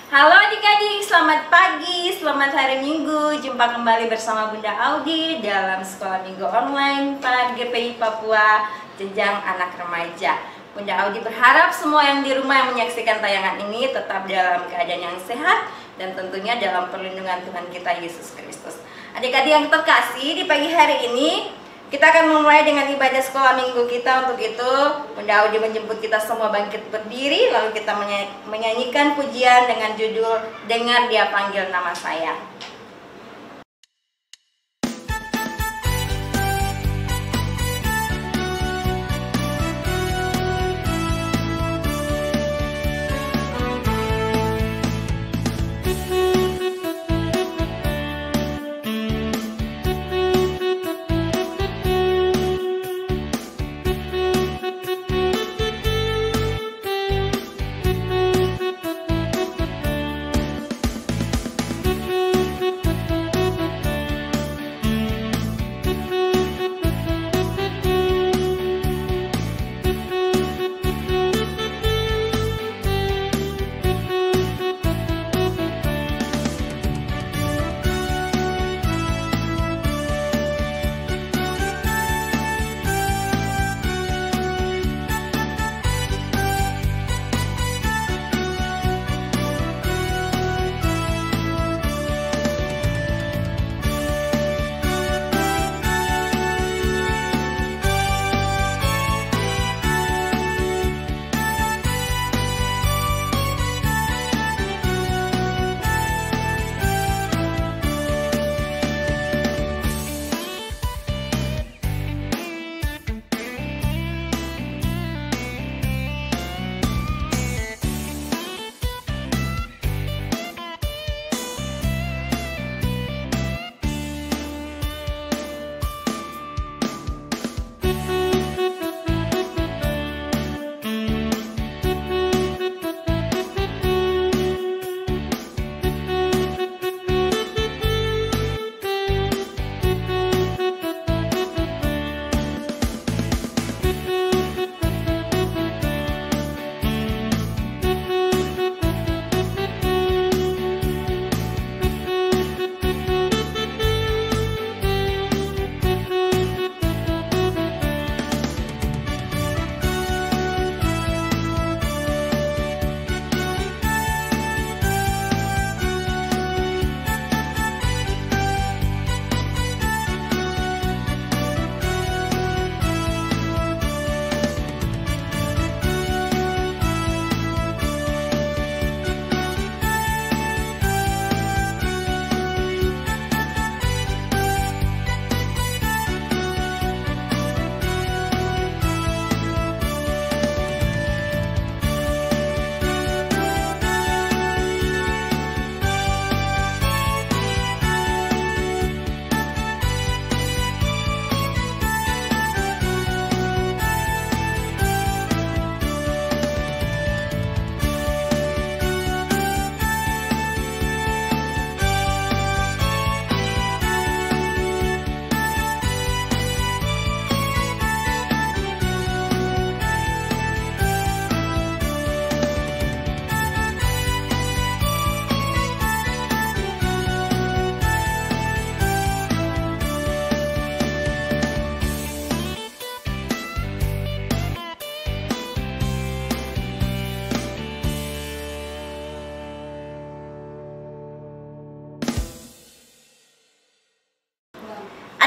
Halo adik-adik, selamat pagi, selamat hari Minggu. Jumpa kembali bersama Bunda Audi dalam Sekolah Minggu Online PAD GPI Papua Jenjang Anak Remaja. Bunda Audi berharap semua yang di rumah yang menyaksikan tayangan ini tetap dalam keadaan yang sehat dan tentunya dalam perlindungan Tuhan kita Yesus Kristus. Adik-adik yang terkasih, di pagi hari ini kita akan memulai dengan ibadah sekolah minggu kita. Untuk itu, Bunda Audi menjemput kita semua bangkit berdiri, lalu kita menyanyikan pujian dengan judul Dengar Dia Panggil Nama Saya.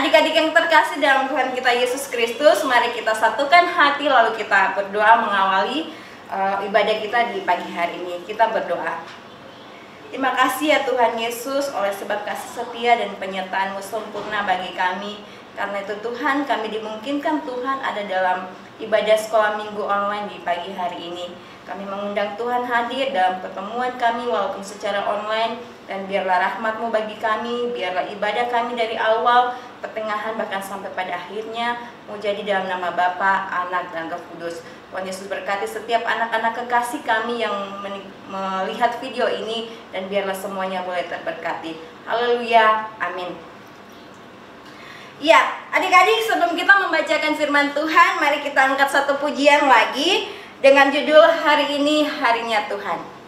Adik-adik yang terkasih dalam Tuhan kita Yesus Kristus, mari kita satukan hati lalu kita berdoa mengawali ibadah kita di pagi hari ini. Kita berdoa. Terima kasih ya Tuhan Yesus, oleh sebab kasih setia dan penyertaan-Mu sempurna bagi kami. Karena itu Tuhan, kami dimungkinkan Tuhan ada dalam ibadah sekolah minggu online di pagi hari ini. Kami mengundang Tuhan hadir dalam pertemuan kami walaupun secara online. Dan biarlah rahmat-Mu bagi kami, biarlah ibadah kami dari awal, pertengahan, bahkan sampai pada akhirnya menjadi dalam nama Bapa, Anak, dan Roh Kudus. Tuhan Yesus berkati setiap anak-anak kekasih kami yang melihat video ini, dan biarlah semuanya boleh terberkati. Haleluya, amin. Ya, adik-adik, sebelum kita membacakan firman Tuhan, mari kita angkat satu pujian lagi dengan judul Hari Ini Harinya Tuhan.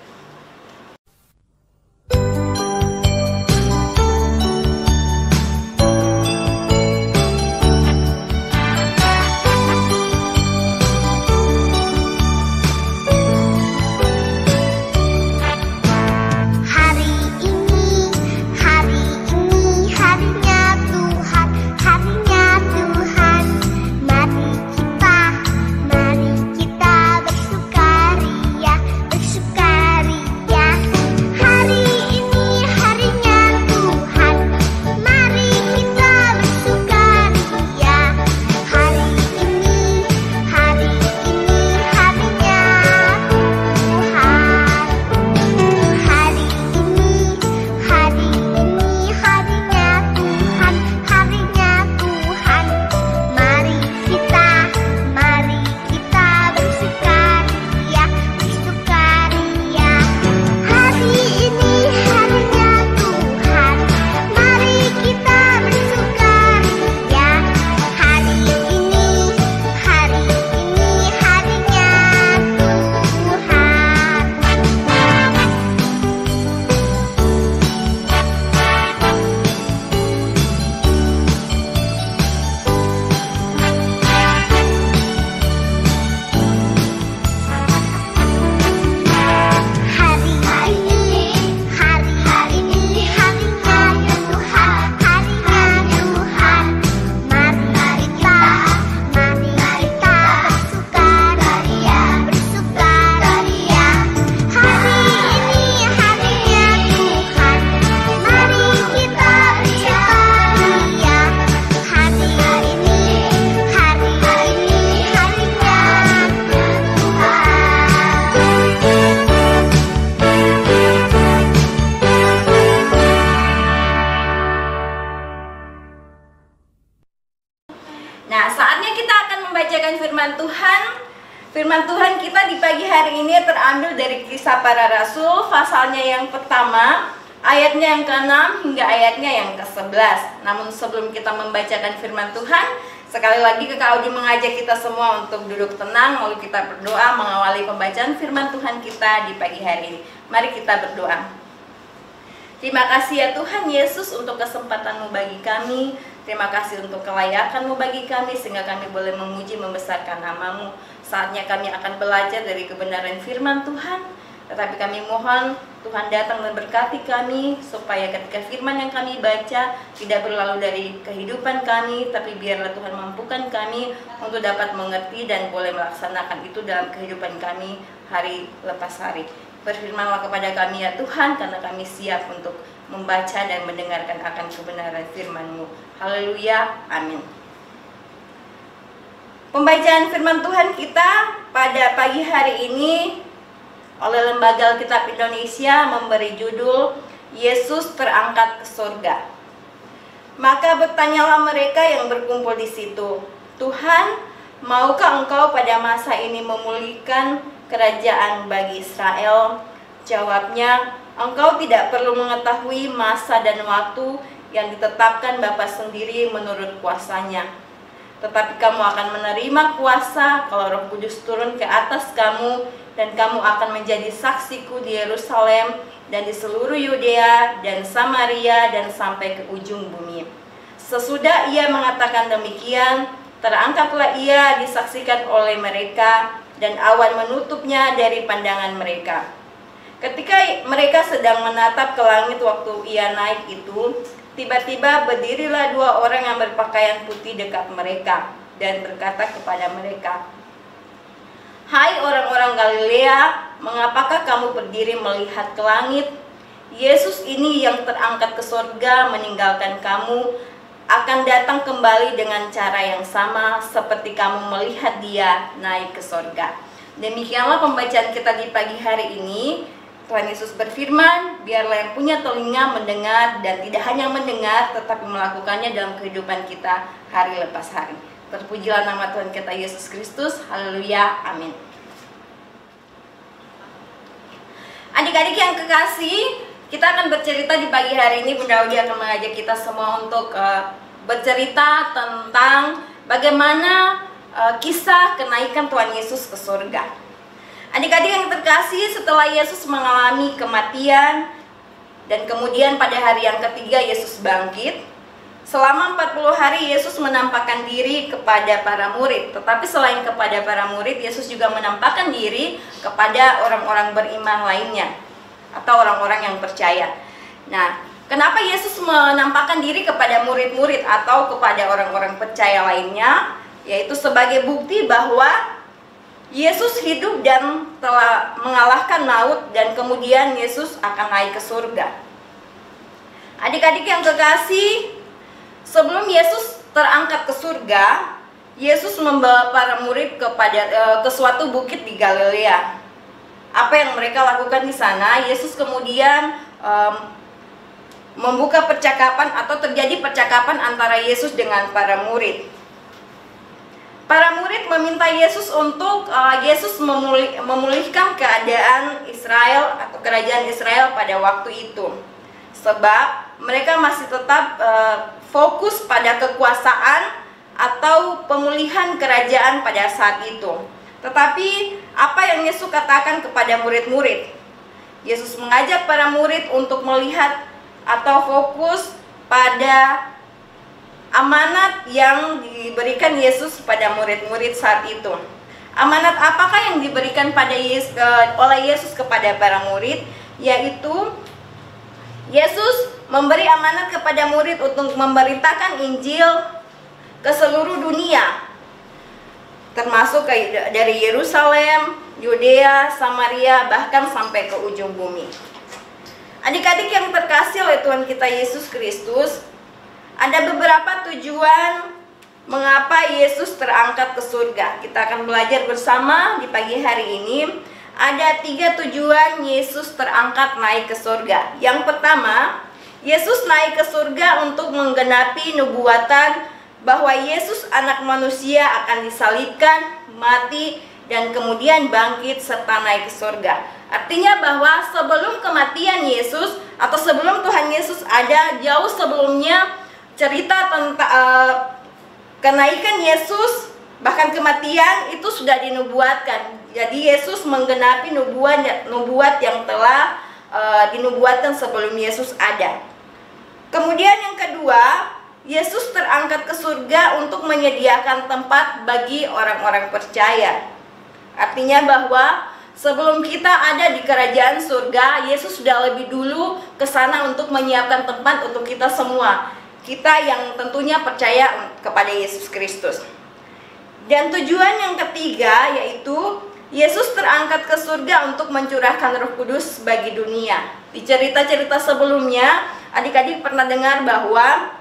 ini terambil dari Kisah Para Rasul, pasalnya yang pertama, ayatnya yang ke-6 hingga ayatnya yang ke-11. Namun sebelum kita membacakan firman Tuhan, sekali lagi Kakak Audi mengajak kita semua untuk duduk tenang, lalu kita berdoa mengawali pembacaan firman Tuhan kita di pagi hari ini. Mari kita berdoa. Terima kasih ya Tuhan Yesus untuk kesempatan-Mu bagi kami. Terima kasih untuk kelayakan-Mu bagi kami sehingga kami boleh memuji membesarkan nama-Mu. Saatnya kami akan belajar dari kebenaran firman Tuhan. Tetapi kami mohon Tuhan datang dan berkati kami supaya ketika firman yang kami baca tidak berlalu dari kehidupan kami, tapi biarlah Tuhan mampukan kami untuk dapat mengerti dan boleh melaksanakan itu dalam kehidupan kami hari lepas hari. Berfirmanlah kepada kami ya Tuhan, karena kami siap untuk membaca dan mendengarkan akan kebenaran firman-Mu. Haleluya, amin. Pembacaan firman Tuhan kita pada pagi hari ini oleh Lembaga Alkitab Indonesia memberi judul Yesus terangkat ke surga. Maka bertanyalah mereka yang berkumpul di situ, Tuhan, maukah Engkau pada masa ini memulihkan kerajaan bagi Israel? Jawabnya, Engkau tidak perlu mengetahui masa dan waktu yang ditetapkan Bapa sendiri menurut kuasanya. Tetapi kamu akan menerima kuasa kalau Roh Kudus turun ke atas kamu, dan kamu akan menjadi saksiku di Yerusalem dan di seluruh Yudea dan Samaria dan sampai ke ujung bumi. Sesudah ia mengatakan demikian, terangkatlah ia disaksikan oleh mereka, dan awan menutupnya dari pandangan mereka. Ketika mereka sedang menatap ke langit waktu ia naik itu, tiba-tiba berdirilah dua orang yang berpakaian putih dekat mereka dan berkata kepada mereka, "Hai orang-orang Galilea, mengapakah kamu berdiri melihat ke langit? Yesus ini yang terangkat ke surga meninggalkan kamu, akan datang kembali dengan cara yang sama seperti kamu melihat dia naik ke surga." Demikianlah pembacaan kita di pagi hari ini. Tuhan Yesus berfirman, biarlah yang punya telinga mendengar, dan tidak hanya mendengar tetapi melakukannya dalam kehidupan kita hari lepas hari. Terpujilah nama Tuhan kita Yesus Kristus. Haleluya, amin. Adik-adik yang kekasih, kita akan bercerita di pagi hari ini. Bunda Audi akan mengajak kita semua untuk bercerita tentang bagaimana kisah kenaikan Tuhan Yesus ke surga. Adik-adik yang terkasih, setelah Yesus mengalami kematian dan kemudian pada hari yang ketiga Yesus bangkit, selama 40 hari Yesus menampakkan diri kepada para murid. Tetapi selain kepada para murid, Yesus juga menampakkan diri kepada orang-orang beriman lainnya atau orang-orang yang percaya. Nah, kenapa Yesus menampakkan diri kepada murid-murid atau kepada orang-orang percaya lainnya? Yaitu sebagai bukti bahwa Yesus hidup dan telah mengalahkan maut, dan kemudian Yesus akan naik ke surga. Adik-adik yang kekasih, sebelum Yesus terangkat ke surga, Yesus membawa para murid ke suatu bukit di Galilea. Apa yang mereka lakukan di sana? Yesus kemudian membuka percakapan atau terjadi percakapan antara Yesus dengan para murid. Para murid meminta Yesus untuk Yesus memulihkan keadaan Israel atau kerajaan Israel pada waktu itu. Sebab mereka masih tetap fokus pada kekuasaan atau pemulihan kerajaan pada saat itu. Tetapi apa yang Yesus katakan kepada murid-murid? Yesus mengajak para murid untuk melihat atau fokus pada amanat yang diberikan Yesus pada murid-murid saat itu. Amanat apakah yang diberikan oleh Yesus kepada para murid? Yaitu Yesus memberi amanat kepada murid untuk memberitakan Injil ke seluruh dunia, termasuk dari Yerusalem, Yudea, Samaria, bahkan sampai ke ujung bumi. Adik-adik yang terkasih oleh Tuhan kita Yesus Kristus, ada beberapa tujuan mengapa Yesus terangkat ke surga. Kita akan belajar bersama di pagi hari ini. Ada 3 tujuan Yesus terangkat naik ke surga. Yang pertama, Yesus naik ke surga untuk menggenapi nubuatan bahwa Yesus anak manusia akan disalibkan, mati, dan kemudian bangkit serta naik ke surga. Artinya bahwa sebelum kematian Yesus atau sebelum Tuhan Yesus ada, jauh sebelumnya cerita tentang kenaikan Yesus bahkan kematian itu sudah dinubuatkan. Jadi Yesus menggenapi nubuat yang telah dinubuatkan sebelum Yesus ada. Kemudian yang kedua, Yesus terangkat ke surga untuk menyediakan tempat bagi orang-orang percaya. Artinya bahwa sebelum kita ada di kerajaan surga, Yesus sudah lebih dulu ke sana untuk menyiapkan tempat untuk kita semua. Kita yang tentunya percaya kepada Yesus Kristus. Dan tujuan yang ketiga yaitu Yesus terangkat ke surga untuk mencurahkan Roh Kudus bagi dunia. Di cerita-cerita sebelumnya, adik-adik pernah dengar bahwa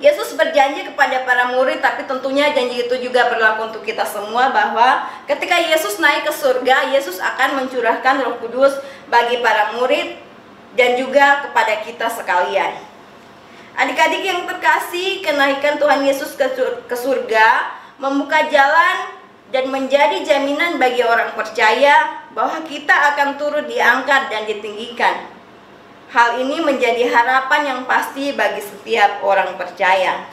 Yesus berjanji kepada para murid, tapi tentunya janji itu juga berlaku untuk kita semua, bahwa ketika Yesus naik ke surga, Yesus akan mencurahkan Roh Kudus bagi para murid dan juga kepada kita sekalian. Adik-adik yang terkasih, kenaikan Tuhan Yesus ke surga membuka jalan dan menjadi jaminan bagi orang percaya bahwa kita akan turut diangkat dan ditinggikan. Hal ini menjadi harapan yang pasti bagi setiap orang percaya.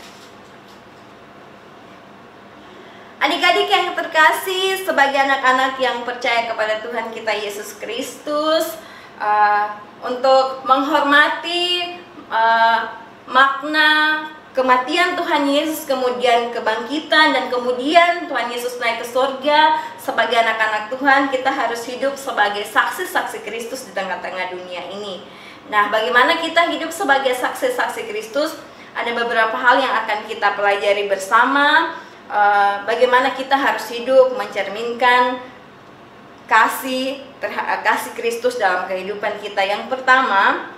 Adik-adik yang terkasih, sebagai anak-anak yang percaya kepada Tuhan kita Yesus Kristus, untuk menghormati makna kematian Tuhan Yesus, kemudian kebangkitan, dan kemudian Tuhan Yesus naik ke surga, sebagai anak-anak Tuhan kita harus hidup sebagai saksi-saksi Kristus di tengah-tengah dunia ini. Nah, bagaimana kita hidup sebagai saksi-saksi Kristus? Ada beberapa hal yang akan kita pelajari bersama. Bagaimana kita harus hidup mencerminkan kasih Kristus dalam kehidupan kita. Yang pertama,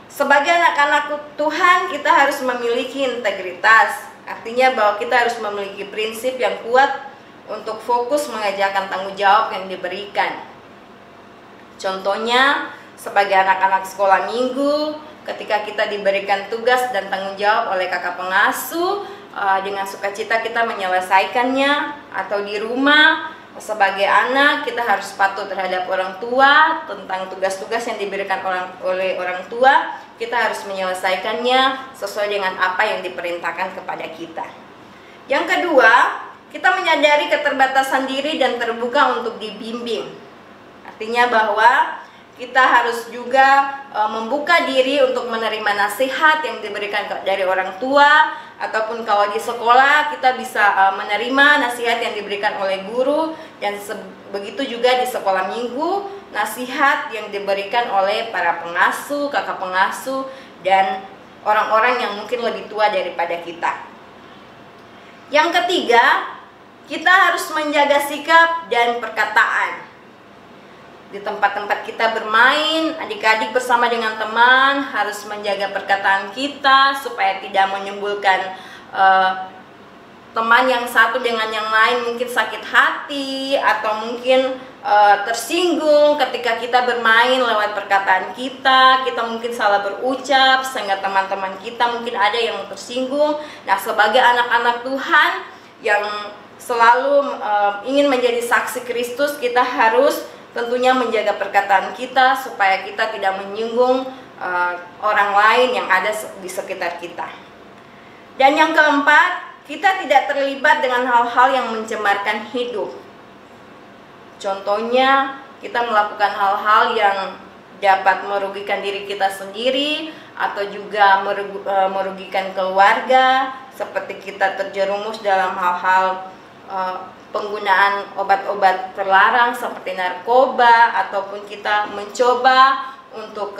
sebagai anak-anak Tuhan kita harus memiliki integritas. Artinya bahwa kita harus memiliki prinsip yang kuat untuk fokus mengerjakan tanggung jawab yang diberikan. Contohnya, sebagai anak-anak sekolah minggu, ketika kita diberikan tugas dan tanggung jawab oleh kakak pengasuh, dengan sukacita kita menyelesaikannya. Atau di rumah, sebagai anak kita harus patuh terhadap orang tua tentang tugas-tugas yang diberikan oleh orang tua. Kita harus menyelesaikannya sesuai dengan apa yang diperintahkan kepada kita. Yang kedua, kita menyadari keterbatasan diri dan terbuka untuk dibimbing. Artinya bahwa kita harus juga membuka diri untuk menerima nasihat yang diberikan dari orang tua, ataupun kalau di sekolah kita bisa menerima nasihat yang diberikan oleh guru, dan begitu juga di sekolah minggu, nasihat yang diberikan oleh para pengasuh, kakak pengasuh, dan orang-orang yang mungkin lebih tua daripada kita. Yang ketiga, kita harus menjaga sikap dan perkataan. Di tempat-tempat kita bermain, adik-adik bersama dengan teman harus menjaga perkataan kita supaya tidak menimbulkan teman yang satu dengan yang lain mungkin sakit hati atau mungkin tersinggung ketika kita bermain lewat perkataan kita. Kita mungkin salah berucap sehingga teman-teman kita mungkin ada yang tersinggung. Nah, sebagai anak-anak Tuhan yang selalu ingin menjadi saksi Kristus, kita harus tentunya menjaga perkataan kita supaya kita tidak menyinggung orang lain yang ada di sekitar kita. Dan yang keempat, kita tidak terlibat dengan hal-hal yang mencemarkan hidup. Contohnya, kita melakukan hal-hal yang dapat merugikan diri kita sendiri atau juga merugikan keluarga, seperti kita terjerumus dalam hal-hal penggunaan obat-obat terlarang seperti narkoba, ataupun kita mencoba untuk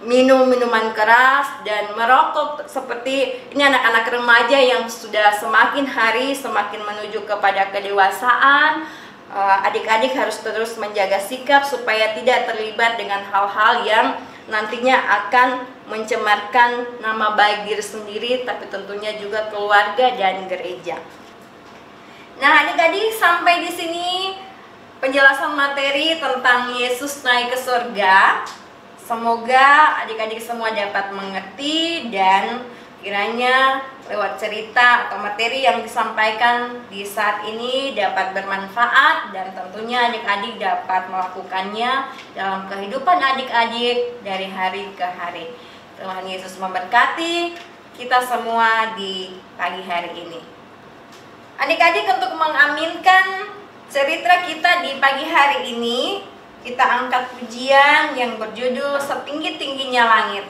minum minuman keras dan merokok. Seperti ini anak-anak remaja yang sudah semakin hari semakin menuju kepada kedewasaan. Adik-adik harus terus menjaga sikap supaya tidak terlibat dengan hal-hal yang nantinya akan mencemarkan nama baik diri sendiri, tapi tentunya juga keluarga dan gereja. Nah, adik-adik, sampai di sini penjelasan materi tentang Yesus naik ke surga. Semoga adik-adik semua dapat mengerti dan Kiranya lewat cerita atau materi yang disampaikan di saat ini dapat bermanfaat dan tentunya adik-adik dapat melakukannya dalam kehidupan adik-adik dari hari ke hari. Tuhan Yesus memberkati kita semua di pagi hari ini. Adik-adik, untuk mengaminkan cerita kita di pagi hari ini, kita angkat pujian yang berjudul Setinggi-tingginya Langit.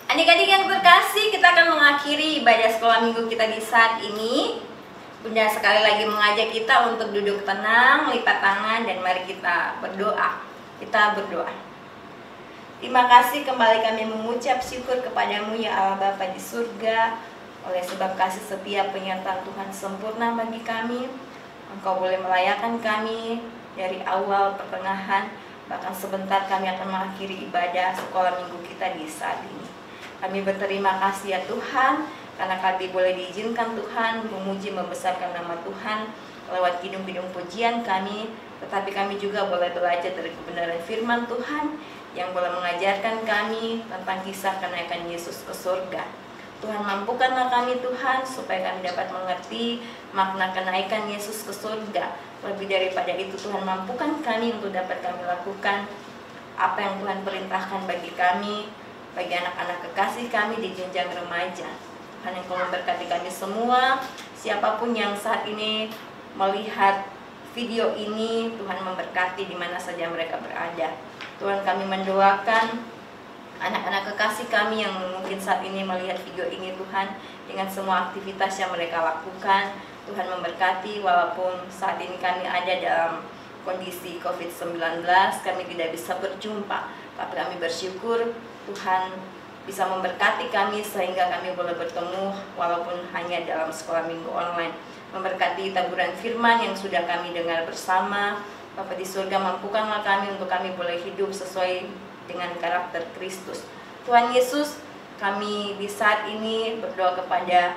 Adik-adik yang terkasih, kita akan mengakhiri ibadah sekolah minggu kita di saat ini. Bunda sekali lagi mengajak kita untuk duduk tenang, lipat tangan, dan mari kita berdoa. Kita berdoa. Terima kasih, kembali kami mengucap syukur kepadamu ya Allah Bapa di surga, oleh sebab kasih setia penyertaan Tuhan sempurna bagi kami. Engkau boleh melayakan kami dari awal, pertengahan, bahkan sebentar kami akan mengakhiri ibadah sekolah minggu kita di saat ini. Kami berterima kasih ya Tuhan, karena kami boleh diizinkan Tuhan memuji membesarkan nama Tuhan lewat kidung-kidung pujian kami, tetapi kami juga boleh belajar dari kebenaran firman Tuhan yang boleh mengajarkan kami tentang kisah kenaikan Yesus ke surga. Tuhan, mampukanlah kami Tuhan supaya kami dapat mengerti makna kenaikan Yesus ke surga. Lebih daripada itu Tuhan, mampukan kami untuk dapat kami lakukan apa yang Tuhan perintahkan bagi kami, bagi anak-anak kekasih kami di jenjang remaja. Tuhan, Engkau memberkati kami semua. Siapapun yang saat ini melihat video ini, Tuhan memberkati di mana saja mereka berada. Tuhan, kami mendoakan anak-anak kekasih kami yang mungkin saat ini melihat video ini, Tuhan, dengan semua aktivitas yang mereka lakukan. Tuhan memberkati, walaupun saat ini kami ada dalam kondisi COVID-19, kami tidak bisa berjumpa, tapi kami bersyukur Tuhan bisa memberkati kami sehingga kami boleh bertemu walaupun hanya dalam sekolah minggu online. Memberkati taburan firman yang sudah kami dengar bersama. Bapa di surga, mampukanlah kami untuk kami boleh hidup sesuai dengan karakter Kristus. Tuhan Yesus, Kami di saat ini berdoa kepada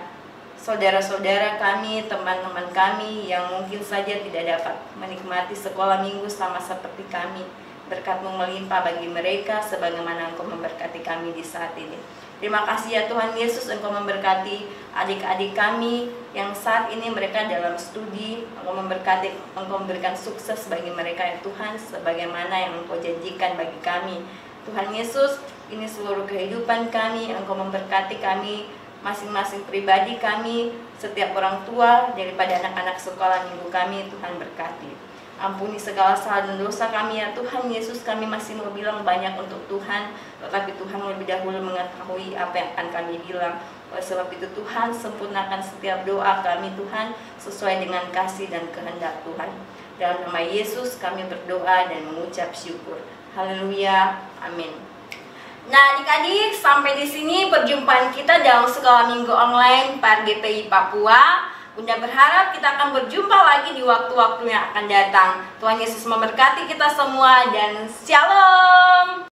saudara-saudara kami, teman-teman kami yang mungkin saja tidak dapat menikmati sekolah minggu sama seperti kami. Berkat-Mu melimpah bagi mereka sebagaimana Engkau memberkati kami di saat ini. Terima kasih ya Tuhan Yesus, Engkau memberkati adik-adik kami yang saat ini mereka dalam studi. Engkau memberkati, Engkau memberikan sukses bagi mereka ya Tuhan, sebagaimana yang Engkau janjikan bagi kami. Tuhan Yesus, ini seluruh kehidupan kami, Engkau memberkati kami, masing-masing pribadi kami, setiap orang tua, daripada anak-anak sekolah minggu kami, Tuhan berkati. Ampuni segala salah dan dosa kami ya Tuhan Yesus, kami masih mau bilang banyak untuk Tuhan, tetapi Tuhan lebih dahulu mengetahui apa yang akan kami bilang. Oleh sebab itu Tuhan, sempurnakan setiap doa kami Tuhan, sesuai dengan kasih dan kehendak Tuhan. Dalam nama Yesus kami berdoa dan mengucap syukur. Haleluya, amin. Nah adik-adik, sampai di sini perjumpaan kita dalam sekolah minggu online PAR-GPI Papua. Bunda berharap kita akan berjumpa lagi di waktu-waktu yang akan datang. Tuhan Yesus memberkati kita semua dan shalom.